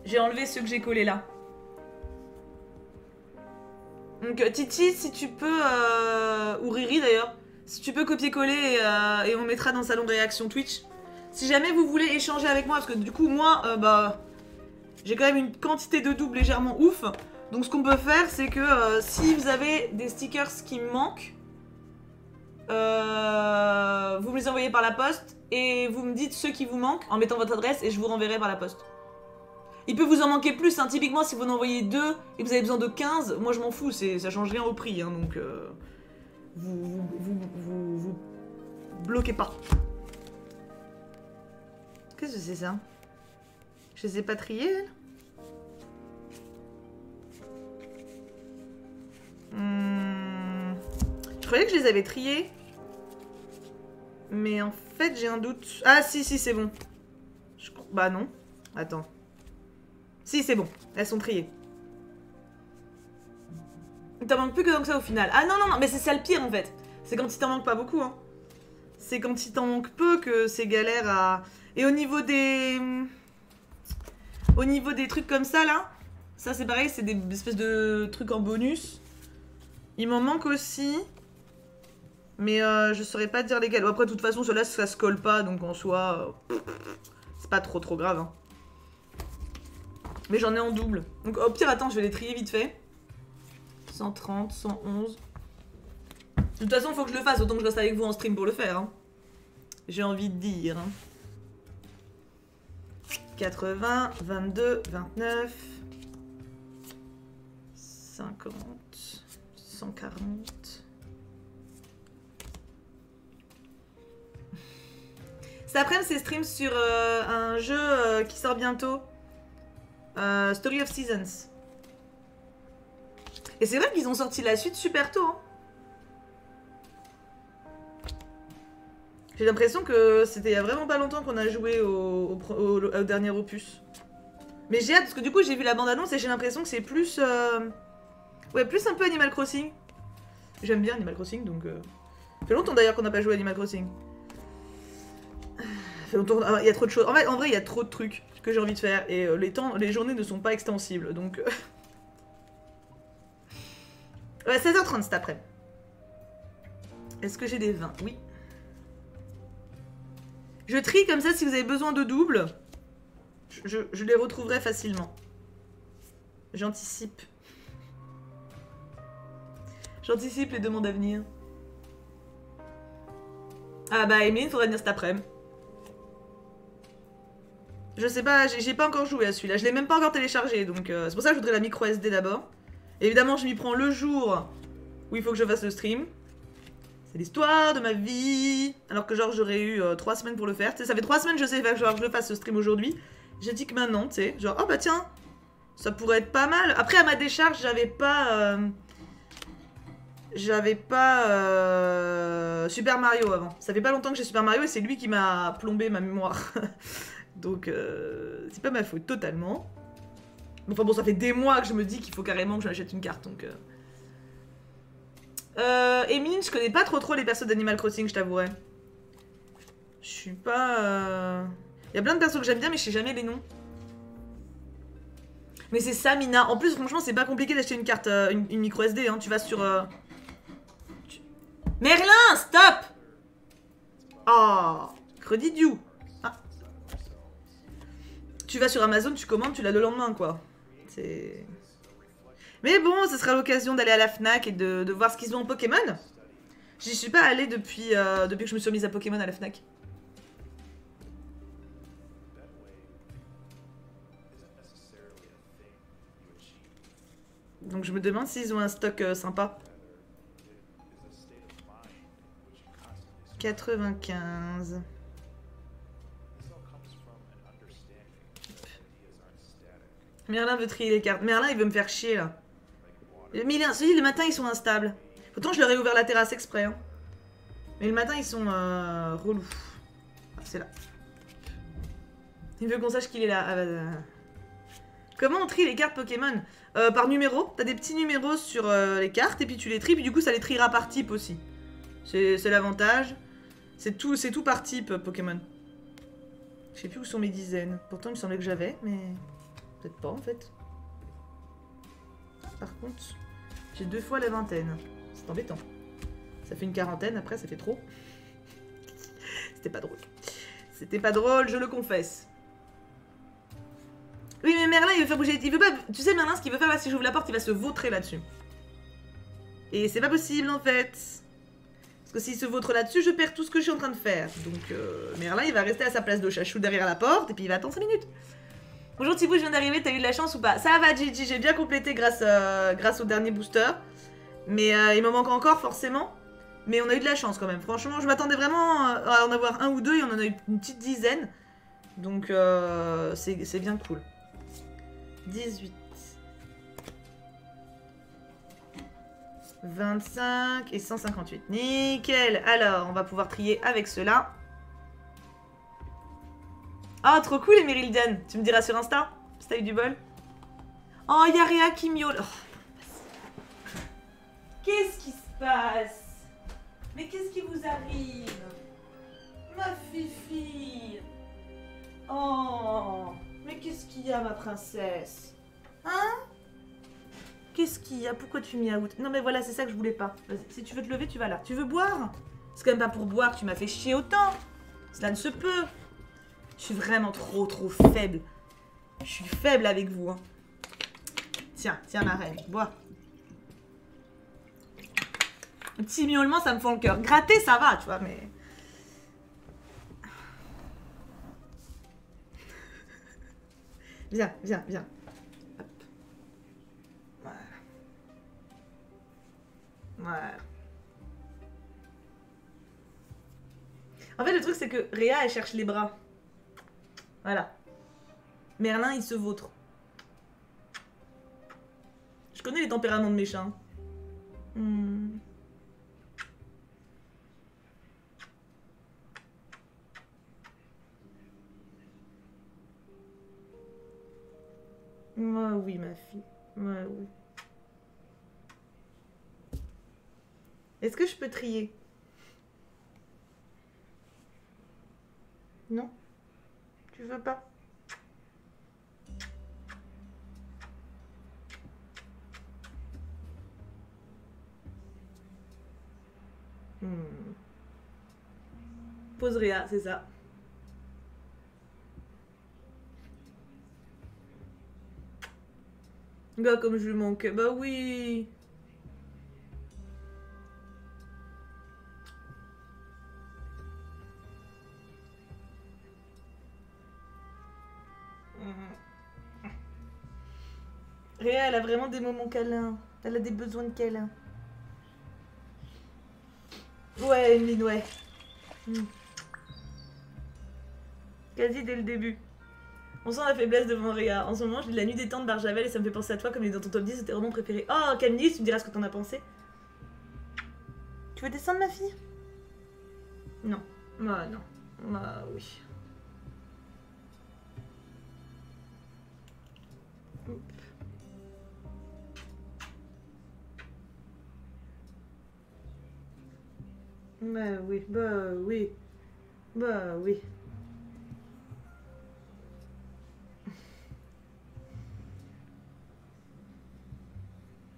J'ai enlevé ceux que j'ai collés là. Donc Titi, si tu peux, ou Riri d'ailleurs, si tu peux copier-coller et on mettra dans le salon de réaction Twitch. Si jamais vous voulez échanger avec moi, parce que du coup moi, bah, j'ai quand même une quantité de doubles légèrement ouf. Donc ce qu'on peut faire, c'est que si vous avez des stickers qui me manquent, Vous me les envoyez par la poste et vous me dites ceux qui vous manquent en mettant votre adresse et je vous renverrai par la poste. Il peut vous en manquer plus, hein. Typiquement si vous en envoyez 2 et vous avez besoin de 15, moi je m'en fous, ça change rien au prix, hein, donc vous bloquez pas. Qu'est-ce que c'est ça? Je les ai pas triés, elles? Je croyais que je les avais triés. Mais en fait, j'ai un doute. Ah, si, c'est bon. Bah non. Attends. Si, c'est bon. Elles sont triées. Il t'en manque plus que donc ça au final. Ah non, mais c'est ça le pire en fait. C'est quand il t'en manque pas beaucoup, hein. C'est quand il t'en manque peu que c'est galère à... Et au niveau des... Au niveau des trucs comme ça, là, ça c'est pareil, c'est des espèces de trucs en bonus. Il m'en manque aussi. Mais je saurais pas dire lesquels. Après, de toute façon, ceux-là, ça se colle pas, donc en soi... c'est pas trop grave, hein. Mais j'en ai en double. Donc au pire, attends, je vais les trier vite fait. 130, 111... De toute façon, faut que je le fasse, autant que je reste avec vous en stream pour le faire, hein. J'ai envie de dire, hein. 80, 22, 29, 50, 140. Cet après-midi, c'est stream sur un jeu qui sort bientôt. Story of Seasons. Et c'est vrai qu'ils ont sorti la suite super tôt, hein. J'ai l'impression que c'était il y a vraiment pas longtemps qu'on a joué au dernier opus. Mais j'ai hâte, parce que du coup j'ai vu la bande-annonce et j'ai l'impression que c'est plus... Ouais, plus un peu Animal Crossing. J'aime bien Animal Crossing, donc... Ça fait longtemps d'ailleurs qu'on n'a pas joué à Animal Crossing. Ça fait longtemps... Il y a trop de choses. En vrai, il y a trop de trucs que j'ai envie de faire. Et les journées ne sont pas extensibles, donc... Ouais, 16h30 cet après. Est-ce que j'ai des vins? Oui. Je trie comme ça, si vous avez besoin de double, je les retrouverai facilement. J'anticipe. J'anticipe les demandes à venir. Ah bah Emeline, faudrait venir cet après-midi. Je sais pas, j'ai pas encore joué à celui-là. Je l'ai même pas encore téléchargé, donc c'est pour ça que je voudrais la micro SD d'abord. Évidemment, je m'y prends le jour où il faut que je fasse le stream. C'est l'histoire de ma vie. Alors que genre j'aurais eu 3 semaines pour le faire. Tu sais, ça fait 3 semaines que je sais que je le fasse ce stream aujourd'hui. J'ai dit que maintenant, tu sais, genre, oh bah tiens, ça pourrait être pas mal. Après, à ma décharge, j'avais pas Super Mario avant. Ça fait pas longtemps que j'ai Super Mario et c'est lui qui m'a plombé ma mémoire. Donc, c'est pas ma faute totalement. Enfin bon, ça fait des mois que je me dis qu'il faut carrément que je m'achète une carte, donc... Emeline, je connais pas trop les persos d'Animal Crossing, je t'avouerai. Je suis pas... Il y a plein de persos que j'aime bien, mais je sais jamais les noms. Mais c'est ça, Mina. En plus, franchement, c'est pas compliqué d'acheter une carte, une micro SD, hein. Tu vas sur... Merlin, stop! Oh, Credidiou. Ah. Tu vas sur Amazon, tu commandes, tu l'as le lendemain, quoi. C'est... Mais bon, ce sera l'occasion d'aller à la Fnac et de voir ce qu'ils ont en Pokémon. J'y suis pas allée depuis que je me suis remise à Pokémon à la Fnac. Donc je me demande s'ils ont un stock sympa. 95. Merlin veut trier les cartes. Merlin, il veut me faire chier, là. Mais le matin, ils sont instables. Pourtant, je leur ai ouvert la terrasse exprès. Hein. Mais le matin, ils sont relous. Ah, c'est là. Il veut qu'on sache qu'il est là. Ah, bah. Comment on trie les cartes Pokémon? Par numéro. T'as des petits numéros sur les cartes et puis tu les tries. Puis du coup, ça les triera par type aussi. C'est l'avantage. C'est tout par type Pokémon. Je sais plus où sont mes dizaines. Pourtant, il me semblait que j'avais, mais... Peut-être pas, en fait. Par contre... J'ai 2 fois la vingtaine. C'est embêtant. Ça fait une quarantaine, après ça fait trop. C'était pas drôle. C'était pas drôle, je le confesse. Oui, mais Merlin, il veut faire bouger... Il veut pas... Tu sais, Merlin, ce qu'il veut faire, là, si j'ouvre la porte, il va se vautrer là-dessus. Et c'est pas possible, en fait. Parce que s'il se vautre là-dessus, je perds tout ce que je suis en train de faire. Donc Merlin, il va rester à sa place de chachou derrière la porte, et puis il va attendre 5 minutes. Bonjour Thibaut, je viens d'arriver, t'as eu de la chance ou pas? Ça va Gigi, j'ai bien complété grâce au dernier booster. Mais il m'en manque encore forcément. Mais on a eu de la chance quand même. Franchement, je m'attendais vraiment à en avoir un ou deux, et on en a eu une petite dizaine. Donc c'est bien cool. 18. 25 et 158. Nickel. Alors, on va pouvoir trier avec cela. Ah, trop cool, Emerildian. Tu me diras sur Insta si t'as eu du bol. Oh, y'a Réa qui miaule. Oh. Qu'est-ce qui se passe? Mais qu'est-ce qui vous arrive? Ma fifi. Oh. Mais qu'est-ce qu'il y a, ma princesse? Hein? Qu'est-ce qu'il y a? Pourquoi tu miaoutes? Non mais voilà, c'est ça que je voulais pas. Si tu veux te lever, tu vas là. Tu veux boire? C'est quand même pas pour boire que tu m'as fait chier autant. Cela ne se peut. Je suis vraiment trop faible. Je suis faible avec vous. Hein. Tiens, ma reine, bois. Un petit miaulement, ça me fend le cœur. Gratter, ça va, tu vois, mais... Viens. Hop. Voilà. En fait, le truc, c'est que Réa, elle cherche les bras. Voilà. Merlin, il se vautre. Je connais les tempéraments de mes chats. Moi, oui, ma fille. Moi, oui. Est-ce que je peux trier? Non? Tu veux pas? Pose Réa, c'est ça. Gars, comme je lui manque. Bah oui. Réa, elle a vraiment des moments câlins. Elle a des besoins de câlins. Ouais, Emeline, ouais. Quasi dès le début. On sent la faiblesse devant Réa. En ce moment, je lis La Nuit des Temps de Barjavel et ça me fait penser à toi comme il est dans ton top 10, c'était vraiment préféré. Oh, Camille, tu me diras ce que t'en as pensé. Tu veux descendre, ma fille? Non. Ah non. Ah oui. Hop. Bah oui, bah oui. Bah oui.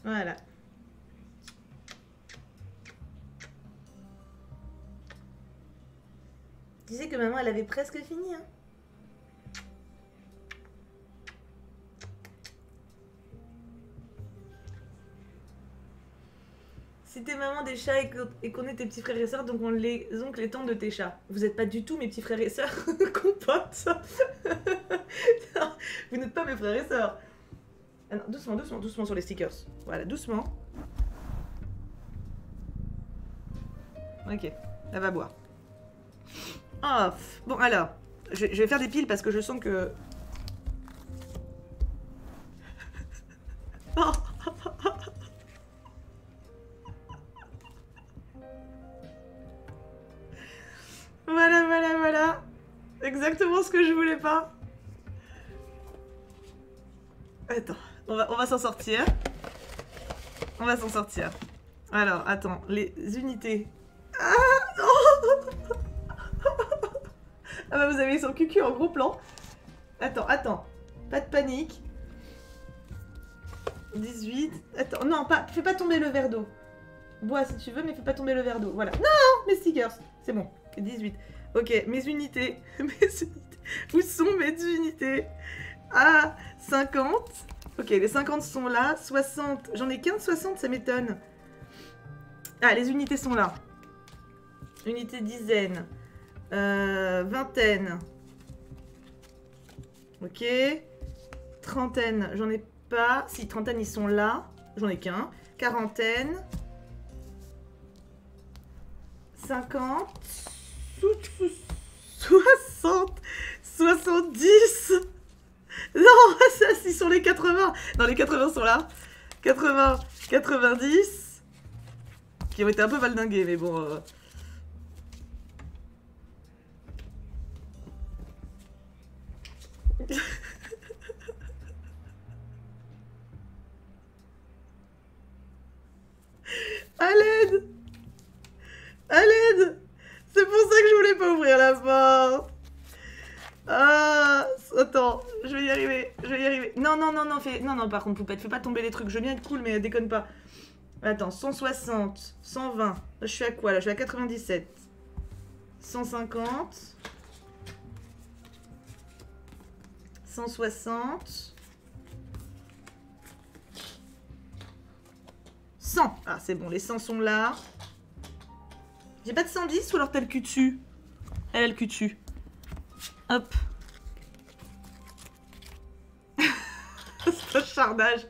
Voilà. Tu sais que maman, elle avait presque fini, hein. Si t'es maman des chats et qu'on est tes petits frères et sœurs, donc on les oncles et tantes de tes chats. Vous êtes pas du tout mes petits frères et sœurs, compote. Non, vous n'êtes pas mes frères et sœurs. Ah non, doucement sur les stickers. Voilà, doucement. Ok, elle va boire. Oh, bon alors, je vais faire des piles parce que je sens que... Oh. Voilà. Exactement ce que je voulais pas. Attends, on va s'en sortir. On va s'en sortir. Alors, attends, les unités. Ah non. Ah bah vous avez son cucu en gros plan. Attends. Pas de panique. 18. Attends, non, fais pas tomber le verre d'eau. Bois si tu veux, mais fais pas tomber le verre d'eau. Voilà. Non, mes stickers. C'est bon. 18. Ok, mes unités. Où sont mes unités? Ah, 50. Ok, les 50 sont là. 60. J'en ai 15, 60, ça m'étonne. Ah, les unités sont là. Unité dizaine. Vingtaine. Ok. Trentaine, j'en ai pas. Si, trentaine, ils sont là. J'en ai qu'un. Quarantaine. 50. 60. 70. Non, ça, ils sont les 80. Non, les 80 sont là. 80. 90. Qui ont été un peu valdingués, mais bon... À l'aide! À l'aide! C'est pour ça que je voulais pas ouvrir la porte. Ah, attends, je vais y arriver, je vais y arriver. Non, non, non, non, non, par contre, poupette, fais pas tomber les trucs. Je veux bien être cool, mais déconne pas. Attends, 160, 120. Là, je suis à quoi, là? Je suis à 97. 150. 160. 100. Ah, c'est bon, les 100 sont là. J'ai pas de 110 ou alors t'as le cul dessus? Elle a le cul dessus. Hop. C'est un chardage.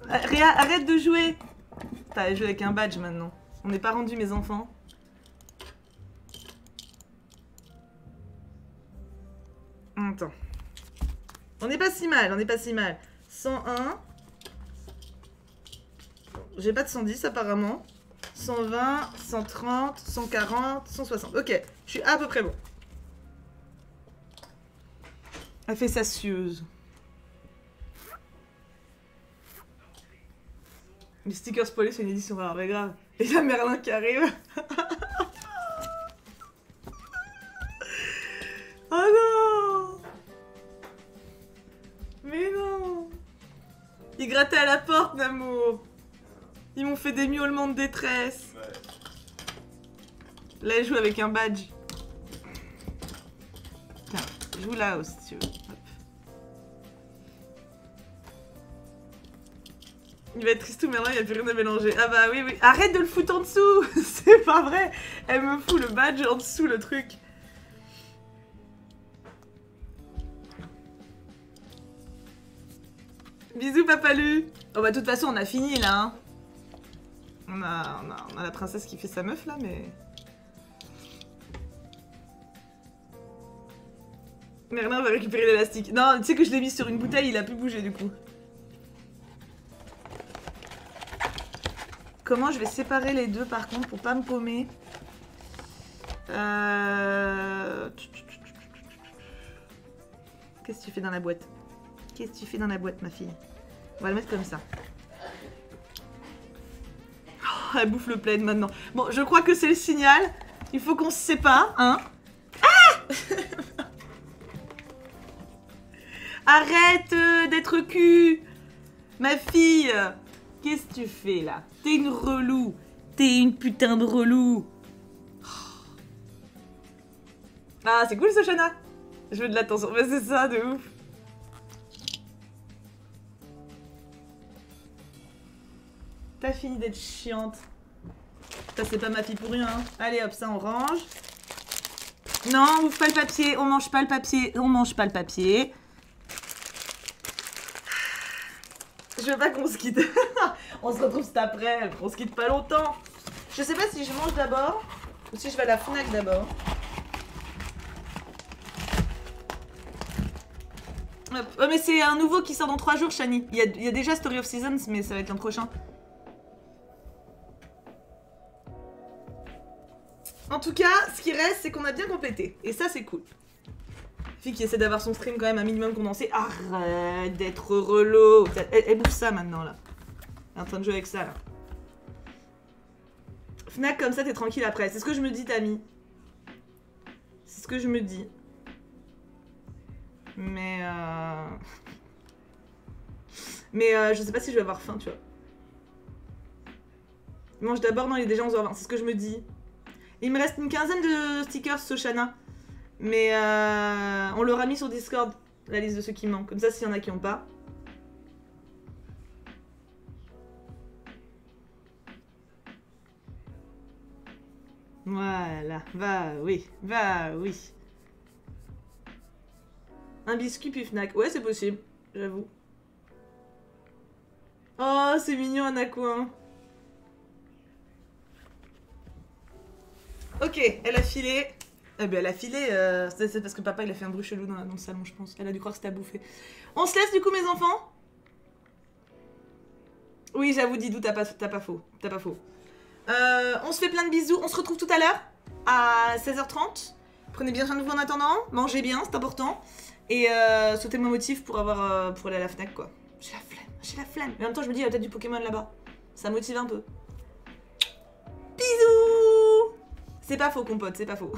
Réa, arrête de jouer. T'as joué avec un badge maintenant. On n'est pas rendu, mes enfants. Attends. On n'est pas si mal, on n'est pas si mal. 101. J'ai pas de 110 apparemment. 120, 130, 140, 160. Ok, je suis à peu près bon. Elle fait sa sueuse. Les stickers spoilés, c'est une édition rare, mais grave. Et la Merlin qui arrive. Oh non! Mais non! Ils grattaient à la porte, Namour. Ils m'ont fait des miaulements de détresse. Ouais. Là, elle joue avec un badge. Tiens, joue là si tu veux. Hop. Il va être triste tout maintenant, il n'y a plus rien à mélanger. Ah bah oui, oui. Arrête de le foutre en dessous. C'est pas vrai. Elle me fout le badge en dessous, le truc. Bisous, Papalu. Oh bah de toute façon, on a fini là. Hein. On a la princesse qui fait sa meuf là, mais... Merlin va récupérer l'élastique. Non, tu sais que je l'ai mis sur une bouteille, il a plus bougé du coup. Comment je vais séparer les deux par contre pour pas me paumer? Qu'est-ce que tu fais dans la boîte? Qu'est-ce que tu fais dans la boîte, ma fille? On va le mettre comme ça. Oh, elle bouffe le plaid maintenant. Bon, je crois que c'est le signal. Il faut qu'on se sépare, hein? Ah! Arrête d'être cul! Ma fille! Qu'est-ce que tu fais là? T'es une relou! T'es une putain de relou! Ah, c'est cool, Soshana! Je veux de l'attention. Mais c'est ça, de ouf! T'as fini d'être chiante. Ça, c'est pas ma fille pour rien. Hein. Allez, hop, ça, on range. Non, on ouvre pas le papier. On mange pas le papier. On mange pas le papier. Je veux pas qu'on se quitte. On se retrouve cet après. On se quitte pas longtemps. Je sais pas si je mange d'abord ou si je vais à la Fnac d'abord. Oh, mais c'est un nouveau qui sort dans 3 jours, Shani. Il y a déjà Story of Seasons, mais ça va être l'an prochain. En tout cas, ce qui reste, c'est qu'on a bien complété. Et ça, c'est cool. Fille qui essaie d'avoir son stream quand même un minimum condensé. Arrête d'être relou. Elle bouffe ça maintenant, là. Elle est en train de jouer avec ça, là. Fnac, comme ça, t'es tranquille après. C'est ce que je me dis, Tammy. C'est ce que je me dis. Mais je sais pas si je vais avoir faim, tu vois. Mange d'abord, non, il est déjà 11h20. C'est ce que je me dis. Il me reste une quinzaine de stickers, Soshana. Mais on l'aura mis sur Discord, la liste de ceux qui manquent. Comme ça, s'il y en a qui n'ont pas. Voilà, va, oui, va, oui. Un biscuit puis Fnac. Ouais, c'est possible, j'avoue. Oh, c'est mignon, Anakouin. Ok, elle a filé. Eh ben, elle a filé. C'est parce que papa, il a fait un bruit chelou dans le salon, je pense. Elle a dû croire que c'était à bouffer. On se laisse, du coup, mes enfants? Oui, j'avoue, Didou, t'as pas faux. T'as pas faux. On se fait plein de bisous. On se retrouve tout à l'heure à 16h30. Prenez bien soin de vous en attendant. Mangez bien, c'est important. Et sautez-moi motif pour aller à la Fnac, quoi. J'ai la flemme, j'ai la flemme. Mais en même temps, je me dis, il y a peut-être du Pokémon là-bas. Ça motive un peu. Bisous! C'est pas faux, compote, c'est pas faux.